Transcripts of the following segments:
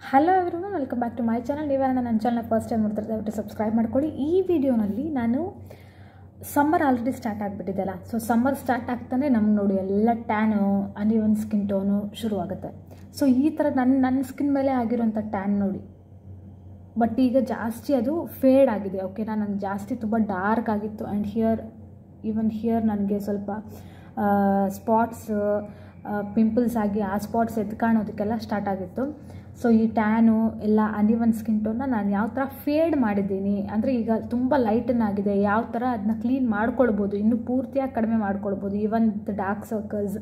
Hello everyone, welcome back to my channel. ನೀವೇನ ನನ್ನ ಚಾನಲ್ನ ಫಸ್ಟ್ ಟೈಮ್ ನೋಡ್ತಾರೆ ದಯವಿಟ್ಟು ಸಬ್ಸ್ಕ್ರೈಬ್ ಮಾಡ್ಕೊಳ್ಳಿ. ಈ ವಿಡಿಯೋನಲ್ಲಿ ನಾನು ಸಮ್ಮರ್ ಆಲ್ರೆಡಿ ಸ್ಟಾರ್ಟ್ ಆಗಿಬಿಟ್ಟಿದ್ದೆಲ್ಲ, ಸೊ ಸಮ್ಮರ್ ಸ್ಟಾರ್ಟ್ ಆಗ್ತಾನೆ ನಮ್ಗೆ ನೋಡಿ ಎಲ್ಲ ಟ್ಯಾನು, ಅನ್ಇವನ್ ಸ್ಕಿನ್ ಟೋನು ಶುರುವಾಗುತ್ತೆ. ಸೊ ಈ ಥರ ನನ್ನ ಸ್ಕಿನ್ ಮೇಲೆ ಆಗಿರೋಂಥ ಟ್ಯಾನ್ ನೋಡಿ, ಬಟ್ ಈಗ ಜಾಸ್ತಿ ಅದು ಫೇಡ್ ಆಗಿದೆ. ಓಕೆನಾ, ನನಗೆ ಜಾಸ್ತಿ ತುಂಬ ಡಾರ್ಕ್ ಆಗಿತ್ತು. ಆ್ಯಂಡ್ ಹಿಯರ್ ನನಗೆ ಸ್ವಲ್ಪ ಸ್ಪಾಟ್ಸ್, ಪಿಂಪಲ್ಸ್ ಆಗಿ ಆ ಸ್ಪಾಟ್ಸ್ ಎದ್ದು ಕಾಣೋದಕ್ಕೆಲ್ಲ ಸ್ಟಾರ್ಟ್ ಆಗಿತ್ತು. ಸೊ ಈ ಟ್ಯಾನು ಎಲ್ಲ ಅನ್ಇವನ್ ಸ್ಕಿನ್ ಟೋನ್ನ ನಾನು ಯಾವ ಥರ ಫೇಡ್ ಮಾಡಿದ್ದೀನಿ ಅಂದರೆ, ಈಗ ತುಂಬ ಲೈಟನ್ನಾಗಿದೆ, ಯಾವ ಥರ ಅದನ್ನ ಕ್ಲೀನ್ ಮಾಡ್ಕೊಳ್ಬೋದು, ಇನ್ನೂ ಪೂರ್ತಿಯಾಗಿ ಕಡಿಮೆ ಮಾಡ್ಕೊಳ್ಬೋದು, ಈವನ್ ಡಾರ್ಕ್ ಸರ್ಕಲ್ಸ್.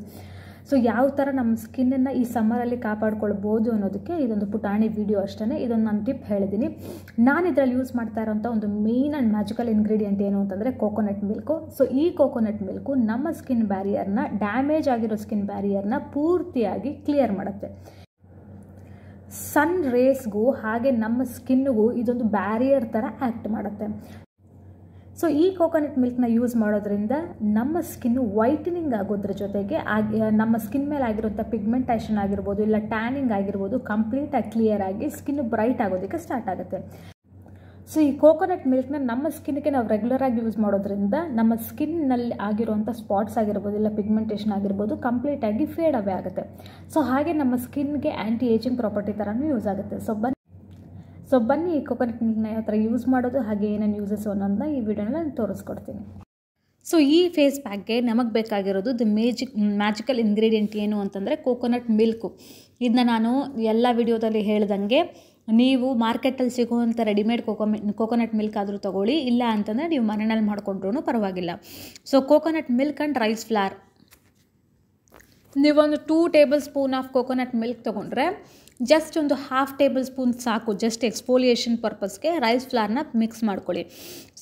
ಸೊ ಯಾವ ಥರ ನಮ್ಮ ಸ್ಕಿನ್ನನ್ನು ಈ ಸಮ್ಮರಲ್ಲಿ ಕಾಪಾಡ್ಕೊಳ್ಬೋದು ಅನ್ನೋದಕ್ಕೆ ಇದೊಂದು ಪುಟಾಣಿ ವಿಡಿಯೋ ಅಷ್ಟೇ. ಇದೊಂದು ನಾನು ಟಿಪ್ ಹೇಳಿದ್ದೀನಿ. ನಾನು ಇದರಲ್ಲಿ ಯೂಸ್ ಮಾಡ್ತಾ ಇರೋಂಥ ಒಂದು ಮೇನ್ ಆ್ಯಂಡ್ ಮ್ಯಾಜಿಕಲ್ ಇಂಗ್ರೀಡಿಯೆಂಟ್ ಏನು ಅಂತಂದರೆ ಕೋಕೋನಟ್ ಮಿಲ್ಕು. ಸೊ ಈ ಕೋಕೋನಟ್ ಮಿಲ್ಕು ನಮ್ಮ ಸ್ಕಿನ್ ಬ್ಯಾರಿಯರ್ನ, ಡ್ಯಾಮೇಜ್ ಆಗಿರೋ ಸ್ಕಿನ್ ಬ್ಯಾರಿಯರ್ನ ಪೂರ್ತಿಯಾಗಿ ಕ್ಲಿಯರ್ ಮಾಡುತ್ತೆ. ಸನ್ ರೇಸ್ಗೂ ಹಾಗೆ ನಮ್ಮ ಸ್ಕಿನ್ನಿಗೂ ಇದೊಂದು ಬ್ಯಾರಿಯರ್ ಥರ ಆ್ಯಕ್ಟ್ ಮಾಡುತ್ತೆ. ಸೊ ಈ ಕೋಕೋನಟ್ ಮಿಲ್ಕ್ನ ಯೂಸ್ ಮಾಡೋದ್ರಿಂದ ನಮ್ಮ ಸ್ಕಿನ್ನು ವೈಟನಿಂಗ್ ಆಗೋದ್ರ ಜೊತೆಗೆ ನಮ್ಮ ಸ್ಕಿನ್ ಮೇಲೆ ಆಗಿರೋಂಥ ಪಿಗ್ಮೆಂಟೇಷನ್ ಆಗಿರ್ಬೋದು, ಇಲ್ಲ ಟ್ಯಾನಿಂಗ್ ಆಗಿರ್ಬೋದು, ಕಂಪ್ಲೀಟಾಗಿ ಕ್ಲಿಯರ್ ಆಗಿ ಸ್ಕಿನ್ನು ಬ್ರೈಟ್ ಆಗೋದಕ್ಕೆ ಸ್ಟಾರ್ಟ್ ಆಗುತ್ತೆ. ಸೊ ಈ ಕೋಕೋನಟ್ ಮಿಲ್ಕ್ನ ನಮ್ಮ ಸ್ಕಿನ್ಗೆ ನಾವು ರೆಗ್ಯುಲರಾಗಿ ಯೂಸ್ ಮಾಡೋದ್ರಿಂದ ನಮ್ಮ ಸ್ಕಿನ್ನಲ್ಲಿ ಆಗಿರುವಂಥ ಸ್ಪಾಟ್ಸ್ ಆಗಿರ್ಬೋದು, ಇಲ್ಲ ಪಿಗ್ಮೆಂಟೇಷನ್ ಆಗಿರ್ಬೋದು, ಕಂಪ್ಲೀಟಾಗಿ ಫೇಡ್ ಅವೇ ಆಗುತ್ತೆ. ಸೊ ಹಾಗೆ ನಮ್ಮ ಸ್ಕಿನ್ಗೆ ಆ್ಯಂಟಿ ಏಜಿಂಗ್ ಪ್ರಾಪರ್ಟಿ ಥರನೂ ಯೂಸ್ ಆಗುತ್ತೆ. ಸೊ ಬನ್ನಿ ಈ ಕೋಕೋನಟ್ ಮಿಲ್ಕ್ನ ಯಾವ ಥರ ಯೂಸ್ ಮಾಡೋದು, ಹಾಗೆ ಏನೇನು ಯೂಸಸ್ ಅನ್ನೋದನ್ನ ಈ ವಿಡಿಯೋನ ನಾನು ತೋರಿಸ್ಕೊಡ್ತೀನಿ. ಸೊ ಈ ಫೇಸ್ ಪ್ಯಾಕ್ಗೆ ನಮಗೆ ಬೇಕಾಗಿರೋದು ಮ್ಯಾಜಿಕಲ್ ಇಂಗ್ರೀಡಿಯೆಂಟ್ ಏನು ಅಂತಂದರೆ ಕೋಕೋನಟ್ ಮಿಲ್ಕು. ಇದನ್ನ ನಾನು ಎಲ್ಲ ವಿಡಿಯೋದಲ್ಲಿ ಹೇಳ್ದಂಗೆ ನೀವು ಮಾರ್ಕೆಟಲ್ಲಿ ಸಿಗುವಂಥ ರೆಡಿಮೇಡ್ ಕೋಕೋನಟ್ ಮಿಲ್ಕ್ ಆದರೂ ತೊಗೊಳ್ಳಿ, ಇಲ್ಲ ಅಂತಂದರೆ ನೀವು ಮನೆಯಲ್ಲಿ ಮಾಡ್ಕೊಂಡ್ರೂ ಪರವಾಗಿಲ್ಲ. So coconut milk and rice flour, ನೀವೊಂದು 2 tablespoon of coconut milk ತೊಗೊಂಡ್ರೆ ಜಸ್ಟ್ ಒಂದು 1/2 ಟೇಬಲ್ ಸ್ಪೂನ್ ಸಾಕು, ಜಸ್ಟ್ ಎಕ್ಸ್ಫೋಲಿಯೇಷನ್ ಪರ್ಪಸ್ಗೆ ರೈಸ್ ಫ್ಲಾರ್ನ ಮಿಕ್ಸ್ ಮಾಡ್ಕೊಳ್ಳಿ.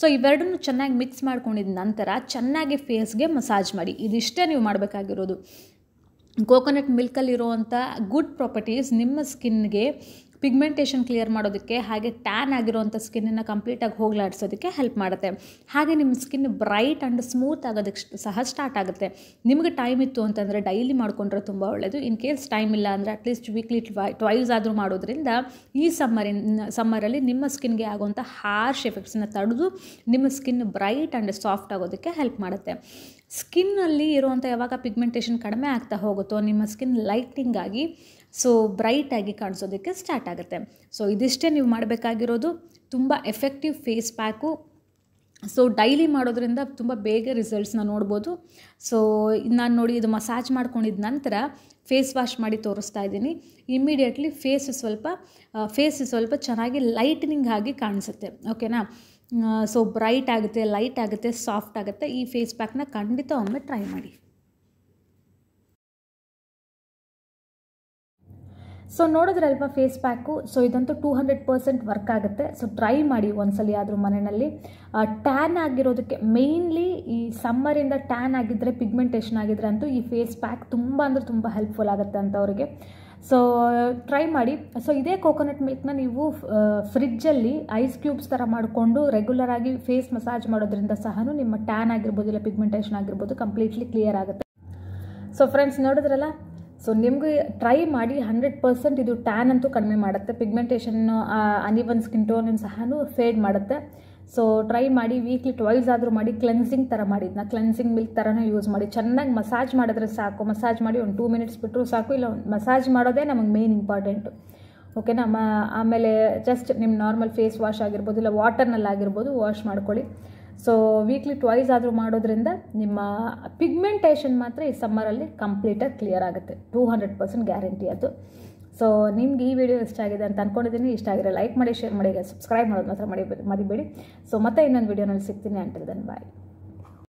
ಸೊ ಇವೆರಡನ್ನೂ ಚೆನ್ನಾಗಿ ಮಿಕ್ಸ್ ಮಾಡ್ಕೊಂಡಿದ ನಂತರ ಚೆನ್ನಾಗಿ ಫೇಸ್ಗೆ ಮಸಾಜ್ ಮಾಡಿ. ಇದಿಷ್ಟೇ ನೀವು ಮಾಡಬೇಕಾಗಿರೋದು. ಕೋಕೋನಟ್ ಮಿಲ್ಕಲ್ಲಿರುವಂಥ ಗುಡ್ ಪ್ರಾಪರ್ಟೀಸ್ ನಿಮ್ಮ ಸ್ಕಿನ್ಗೆ ಪಿಗ್ಮೆಂಟೇಷನ್ ಕ್ಲಿಯರ್ ಮಾಡೋದಕ್ಕೆ, ಹಾಗೆ ಟ್ಯಾನ್ ಆಗಿರೋವಂಥ ಸ್ಕಿನ್ನನ್ನು ಕಂಪ್ಲೀಟಾಗಿ ಹೋಗಲಾಡಿಸೋದಕ್ಕೆ ಹೆಲ್ಪ್ ಮಾಡುತ್ತೆ. ಹಾಗೆ ನಿಮ್ಮ ಸ್ಕಿನ್ ಬ್ರೈಟ್ ಆ್ಯಂಡ್ ಸ್ಮೂತ್ ಆಗೋದಕ್ಕೆ ಸಹ ಸ್ಟಾರ್ಟ್ ಆಗುತ್ತೆ. ನಿಮಗೆ ಟೈಮ್ ಇತ್ತು ಅಂತಂದರೆ ಡೈಲಿ ಮಾಡಿಕೊಂಡ್ರೆ ತುಂಬ ಒಳ್ಳೆಯದು. ಇನ್ ಕೇಸ್ ಟೈಮ್ ಇಲ್ಲ ಅಂದರೆ ಅಟ್ಲೀಸ್ಟ್ ವೀಕ್ಲಿ ಟ್ವೈಸ್ ಆದರೂ ಮಾಡೋದ್ರಿಂದ ಈ ಸಮ್ಮರಲ್ಲಿ ನಿಮ್ಮ ಸ್ಕಿನ್ಗೆ ಆಗುವಂಥ ಹಾರ್ಶ್ ಎಫೆಕ್ಟ್ಸನ್ನ ತಡೆದು ನಿಮ್ಮ ಸ್ಕಿನ್ ಬ್ರೈಟ್ ಆ್ಯಂಡ್ ಸಾಫ್ಟ್ ಆಗೋದಕ್ಕೆ ಹೆಲ್ಪ್ ಮಾಡುತ್ತೆ. ಸ್ಕಿನ್ನಲ್ಲಿ ಇರುವಂಥ ಯಾವಾಗ ಪಿಗ್ಮೆಂಟೇಷನ್ ಕಡಿಮೆ ಆಗ್ತಾ ಹೋಗುತ್ತೋ ನಿಮ್ಮ ಸ್ಕಿನ್ ಲೈಟಿಂಗ್ ಆಗಿ ಸೊ ಬ್ರೈಟಾಗಿ ಕಾಣಿಸೋದಕ್ಕೆ ಸ್ಟಾರ್ಟ್ ಆಗುತ್ತೆ. ಸೊ ಇದಿಷ್ಟೇ ನೀವು ಮಾಡಬೇಕಾಗಿರೋದು. ತುಂಬ effective face pack. So daily ಮಾಡೋದ್ರಿಂದ ತುಂಬ ಬೇಗ ರಿಸಲ್ಟ್ಸ್ನ ನೋಡ್ಬೋದು. ಸೊ ನಾನು ನೋಡಿ ಇದು ಮಸಾಜ್ ಮಾಡ್ಕೊಂಡಿದ್ದ ನಂತರ ಫೇಸ್ ವಾಶ್ ಮಾಡಿ ತೋರಿಸ್ತಾ ಇದ್ದೀನಿ. ಇಮ್ಮಿಡಿಯೇಟ್ಲಿ ಫೇಸ್ ಸ್ವಲ್ಪ ಚೆನ್ನಾಗಿ ಲೈಟ್ನಿಂಗ್ ಆಗಿ ಕಾಣಿಸುತ್ತೆ. ಓಕೆನಾ, ಸೊ ಬ್ರೈಟ್ ಆಗುತ್ತೆ, ಲೈಟ್ ಆಗುತ್ತೆ, ಸಾಫ್ಟ್ ಆಗುತ್ತೆ. ಈ ಫೇಸ್ ಪ್ಯಾಕ್ನ ಖಂಡಿತ ಒಮ್ಮೆ ಟ್ರೈ ಮಾಡಿ. ಸೊ ನೋಡಿದ್ರಲ್ವಾ ಫೇಸ್ ಪ್ಯಾಕು. ಸೊ ಇದಂತೂ 200% ವರ್ಕ್ ಆಗುತ್ತೆ. ಸೊ ಟ್ರೈ ಮಾಡಿ ಒಂದ್ಸಲಿ ಆದರೂ ಮನೆಯಲ್ಲಿ. ಟ್ಯಾನ್ ಆಗಿರೋದಕ್ಕೆ ಮೇಯ್ನ್ಲಿ ಈ ಸಮ್ಮರಿಂದ ಟ್ಯಾನ್ ಆಗಿದ್ದರೆ, ಪಿಗ್ಮೆಂಟೇಷನ್ ಆಗಿದ್ರೆ ಅಂತೂ ಈ ಫೇಸ್ ಪ್ಯಾಕ್ ತುಂಬ ಅಂದರೆ ತುಂಬ ಹೆಲ್ಪ್ಫುಲ್ ಆಗುತ್ತೆ ಅಂಥವ್ರಿಗೆ. ಸೊ ಟ್ರೈ ಮಾಡಿ. ಸೊ ಇದೇ ಕೋಕೋನಟ್ ಮಿಲ್ಕ್ನ ನೀವು ಫ್ರಿಜ್ಜಲ್ಲಿ ಐಸ್ ಕ್ಯೂಬ್ಸ್ ಥರ ಮಾಡಿಕೊಂಡು ರೆಗ್ಯುಲರಾಗಿ ಫೇಸ್ ಮಸಾಜ್ ಮಾಡೋದ್ರಿಂದ ಸಹ ನಿಮ್ಮ ಟ್ಯಾನ್ ಆಗಿರ್ಬೋದು, ಇಲ್ಲ ಪಿಗ್ಮೆಂಟೇಷನ್ ಆಗಿರ್ಬೋದು, ಕಂಪ್ಲೀಟ್ಲಿ ಕ್ಲಿಯರ್ ಆಗುತ್ತೆ. ಸೊ ಫ್ರೆಂಡ್ಸ್ ನೋಡಿದ್ರಲ್ಲ, ಸೊ ನಿಮಗೆ ಟ್ರೈ ಮಾಡಿ. 100% ಇದು ಟ್ಯಾನ್ ಅಂತೂ ಕಡಿಮೆ ಮಾಡುತ್ತೆ, ಪಿಗ್ಮೆಂಟೇಷನ್, ಅನ್ಇವನ್ ಸ್ಕಿನ್ ಟೋನ್ ಸಹ ಫೇಡ್ ಮಾಡುತ್ತೆ. ಸೊ ಟ್ರೈ ಮಾಡಿ. ವೀಕ್ಲಿ ಟ್ವೈಸ್ ಆದರೂ ಮಾಡಿ. ಕ್ಲೆನ್ಸಿಂಗ್ ಥರ ಮಾಡಿ, ಇದನ್ನ ಕ್ಲೆನ್ಸಿಂಗ್ ಮಿಲ್ಕ್ ಥರನೂ ಯೂಸ್ ಮಾಡಿ. ಚೆನ್ನಾಗಿ ಮಸಾಜ್ ಮಾಡಿದ್ರೆ ಸಾಕು. ಮಸಾಜ್ ಮಾಡಿ ಒಂದು 2 ಮಿನಿಟ್ಸ್ ಬಿಟ್ಟರು ಸಾಕು. ಇಲ್ಲ ಮಸಾಜ್ ಮಾಡೋದೇ ನಮಗೆ ಮೇನ್ ಇಂಪಾರ್ಟೆಂಟು. ಓಕೆನಾ, ಆಮೇಲೆ ಜಸ್ಟ್ ನಿಮ್ಮ ನಾರ್ಮಲ್ ಫೇಸ್ ವಾಶ್ ಆಗಿರ್ಬೋದು, ಇಲ್ಲ ವಾಟರ್ನಲ್ಲಾಗಿರ್ಬೋದು ವಾಶ್ ಮಾಡ್ಕೊಳ್ಳಿ. ಸೊ ವೀಕ್ಲಿ ಟ್ವೈಸ್ ಆದರೂ ಮಾಡೋದ್ರಿಂದ ನಿಮ್ಮ ಪಿಗ್ಮೆಂಟೇಷನ್ ಮಾತ್ರ ಈ ಸಮ್ಮರಲ್ಲಿ ಕಂಪ್ಲೀಟಾಗಿ ಕ್ಲಿಯರ್ ಆಗುತ್ತೆ. 200% ಗ್ಯಾರಂಟಿ ಅದು. ಸೊ ನಿಮ್ಗೆ ಈ ವಿಡಿಯೋ ಇಷ್ಟ ಆಗಿದೆ ಅಂತ ಅಂದ್ಕೊಂಡಿದ್ದೀನಿ. ಇಷ್ಟ ಆಗಿರೋ ಲೈಕ್ ಮಾಡಿ, ಶೇರ್ ಮಾಡಿ, ಸಬ್ಸ್ಕ್ರೈಬ್ ಮಾಡೋದು ಮಾತ್ರ ಮರಿಬೇಡಿ. ಸೊ ಮತ್ತೆ ಇನ್ನೊಂದು ವಿಡಿಯೋನಲ್ಲಿ ಸಿಗ್ತೀನಿ. ಅಂಟಿಲ್ ದೆನ್ ಬಾಯ್.